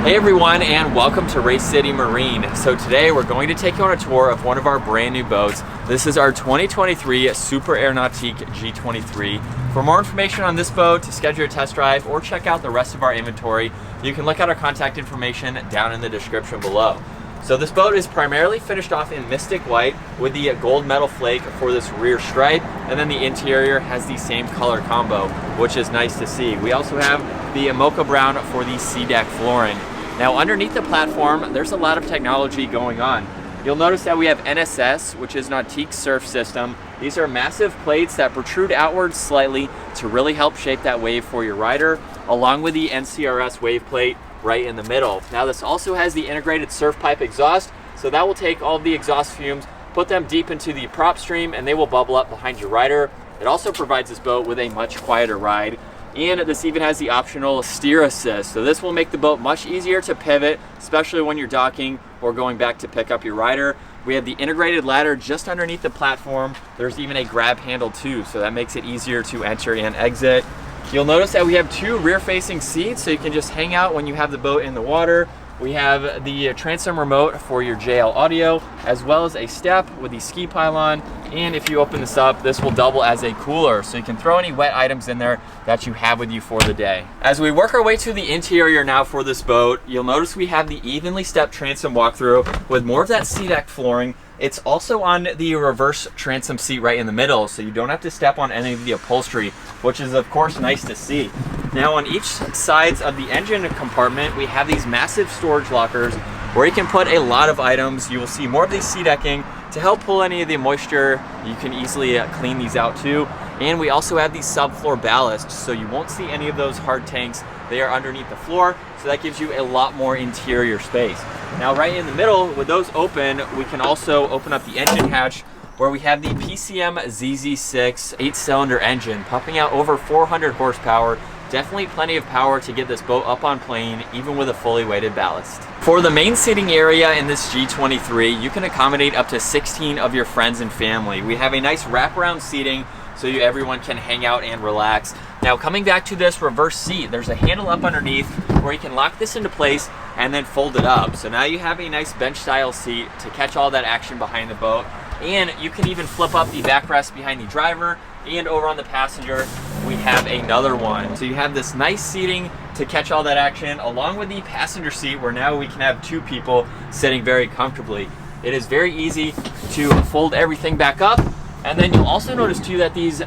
Hey everyone, and welcome to Race City Marine. So today we're going to take you on a tour of one of our brand new boats. This is our 2023 Super Air Nautique G23. For more information on this boat, to schedule a test drive, or check out the rest of our inventory, you can look at our contact information down in the description below. So this boat is primarily finished off in Mystic White with the gold metal flake for this rear stripe, and then the interior has the same color combo, which is nice to see. We also have the mocha brown for the C-deck flooring. Now underneath the platform, there's a lot of technology going on. You'll notice that we have NSS, which is Nautique Surf System. These are massive plates that protrude outwards slightly to really help shape that wave for your rider, along with the NCRS wave plate right in the middle. Now this also has the integrated surf pipe exhaust, so that will take all of the exhaust fumes, put them deep into the prop stream, and they will bubble up behind your rider. It also provides this boat with a much quieter ride. And this even has the optional steer assist. So this will make the boat much easier to pivot, especially when you're docking or going back to pick up your rider. We have the integrated ladder just underneath the platform. There's even a grab handle too, so that makes it easier to enter and exit. You'll notice that we have two rear-facing seats, so you can just hang out when you have the boat in the water. We have the transom remote for your JL audio, as well as a step with the ski pylon. And if you open this up, this will double as a cooler, so you can throw any wet items in there that you have with you for the day. As we work our way to the interior now for this boat, you'll notice we have the evenly stepped transom walkthrough with more of that C-deck flooring. It's also on the reverse transom seat right in the middle, so you don't have to step on any of the upholstery, which is of course nice to see. Now on each sides of the engine compartment, we have these massive storage lockers where you can put a lot of items. You will see more of these sea decking to help pull any of the moisture. You can easily clean these out too. And we also have these subfloor ballasts, so you won't see any of those hard tanks. They are underneath the floor, so that gives you a lot more interior space. Now right in the middle, with those open, we can also open up the engine hatch where we have the PCM ZZ6 8-cylinder engine pumping out over 400 horsepower. Definitely plenty of power to get this boat up on plane, even with a fully weighted ballast. For the main seating area in this G23, you can accommodate up to 16 of your friends and family. We have a nice wraparound seating so everyone can hang out and relax. Now coming back to this reverse seat, there's a handle up underneath where you can lock this into place and then fold it up. So now you have a nice bench style seat to catch all that action behind the boat. And you can even flip up the backrest behind the driver, and over on the passenger, we have another one. So you have this nice seating to catch all that action, along with the passenger seat where now we can have two people sitting very comfortably. It is very easy to fold everything back up. And then you'll also notice too that these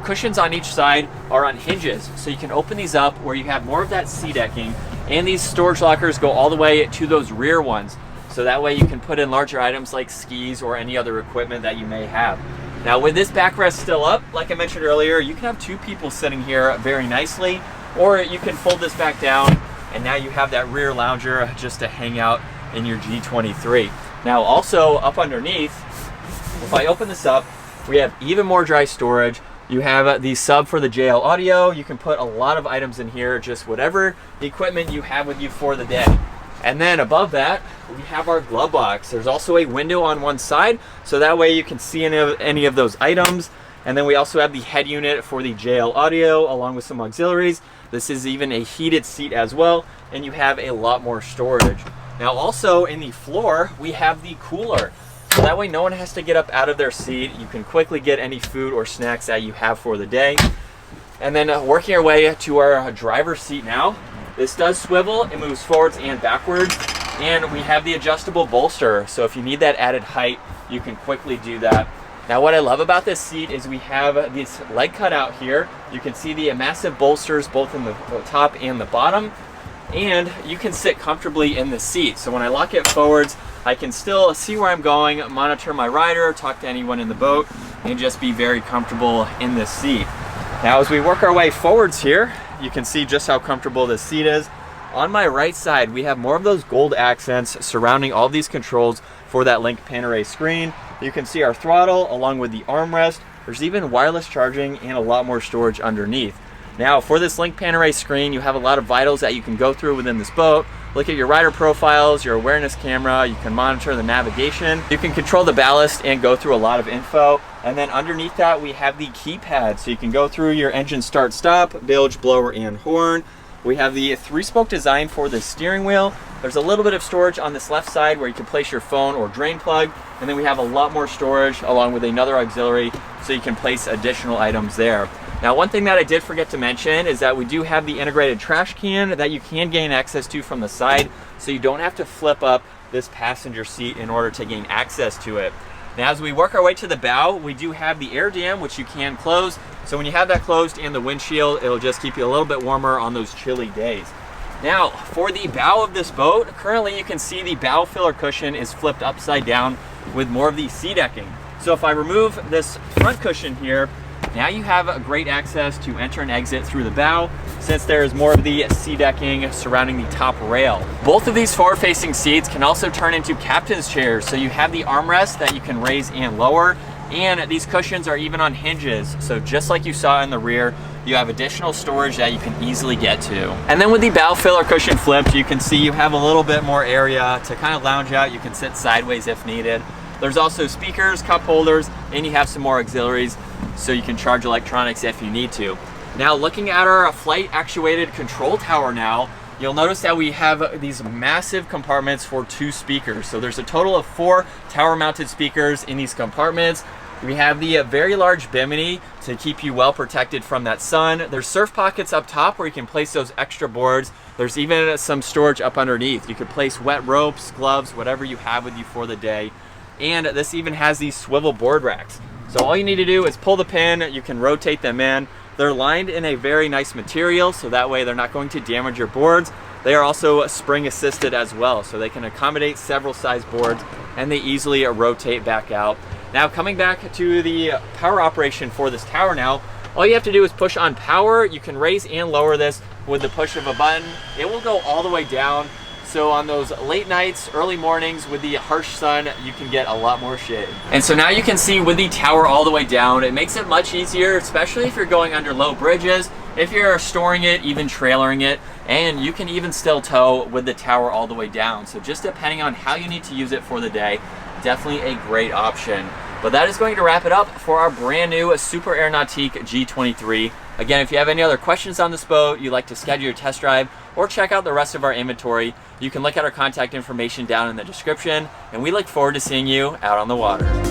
cushions on each side are on hinges. So you can open these up where you have more of that sea decking, and these storage lockers go all the way to those rear ones. So that way you can put in larger items like skis or any other equipment that you may have. Now with this backrest still up, like I mentioned earlier, you can have two people sitting here very nicely, or you can fold this back down and now you have that rear lounger just to hang out in your G23. Now also up underneath, if I open this up, we have even more dry storage. You have the sub for the JL audio. You can put a lot of items in here, just whatever equipment you have with you for the day. And then above that, we have our glove box. There's also a window on one side, so that way you can see any of those items. And then we also have the head unit for the JL audio, along with some auxiliaries. This is even a heated seat as well, and you have a lot more storage. Now also in the floor, we have the cooler. So that way no one has to get up out of their seat. You can quickly get any food or snacks that you have for the day. And then working our way to our driver's seat now. This does swivel, it moves forwards and backwards, and we have the adjustable bolster. So if you need that added height, you can quickly do that. Now what I love about this seat is we have this leg cut out here. You can see the massive bolsters both in the top and the bottom, and you can sit comfortably in the seat. So when I lock it forwards, I can still see where I'm going, monitor my rider, talk to anyone in the boat, and just be very comfortable in this seat. Now as we work our way forwards here, you can see just how comfortable this seat is. On my right side, we have more of those gold accents surrounding all these controls for that Link Panorama screen. You can see our throttle along with the armrest. There's even wireless charging and a lot more storage underneath. Now for this Link Panorama screen, you have a lot of vitals that you can go through within this boat. Look at your rider profiles, your awareness camera, you can monitor the navigation, you can control the ballast and go through a lot of info. And then underneath that we have the keypad, so you can go through your engine start stop, bilge, blower, and horn. We have the 3-spoke design for the steering wheel. There's a little bit of storage on this left side where you can place your phone or drain plug, and then we have a lot more storage along with another auxiliary so you can place additional items there. Now, one thing that I did forget to mention is that we do have the integrated trash can that you can gain access to from the side, so you don't have to flip up this passenger seat in order to gain access to it. Now, as we work our way to the bow, we do have the air dam, which you can close. So when you have that closed and the windshield, it'll just keep you a little bit warmer on those chilly days. Now, for the bow of this boat, currently you can see the bow filler cushion is flipped upside down with more of the sea decking. So if I remove this front cushion here, now you have a great access to enter and exit through the bow, since there is more of the sea decking surrounding the top rail. Both of these forward-facing seats can also turn into captain's chairs, so you have the armrest that you can raise and lower, and these cushions are even on hinges, so just like you saw in the rear, you have additional storage that you can easily get to. And then with the bow filler cushion flipped, you can see you have a little bit more area to kind of lounge out. You can sit sideways if needed. There's also speakers, cup holders, and you have some more auxiliaries so you can charge electronics if you need to. Now, looking at our flight actuated control tower now, you'll notice that we have these massive compartments for 2 speakers. So there's a total of 4 tower mounted speakers in these compartments. We have the very large bimini to keep you well protected from that sun. There's surf pockets up top where you can place those extra boards. There's even some storage up underneath. You could place wet ropes, gloves, whatever you have with you for the day. And this even has these swivel board racks. So all you need to do is pull the pin, you can rotate them in. They're lined in a very nice material, so that way they're not going to damage your boards. They are also spring assisted as well, so they can accommodate several size boards and they easily rotate back out. Now, coming back to the power operation for this tower now, all you have to do is push on power. You can raise and lower this with the push of a button. It will go all the way down. So on those late nights, early mornings with the harsh sun, you can get a lot more shade. And so now you can see with the tower all the way down, it makes it much easier, especially if you're going under low bridges, if you're storing it, even trailering it, and you can even still tow with the tower all the way down. So just depending on how you need to use it for the day, definitely a great option. But that is going to wrap it up for our brand new Super Air Nautique G23. Again, if you have any other questions on this boat, you'd like to schedule your test drive, or check out the rest of our inventory, you can look at our contact information down in the description, and we look forward to seeing you out on the water.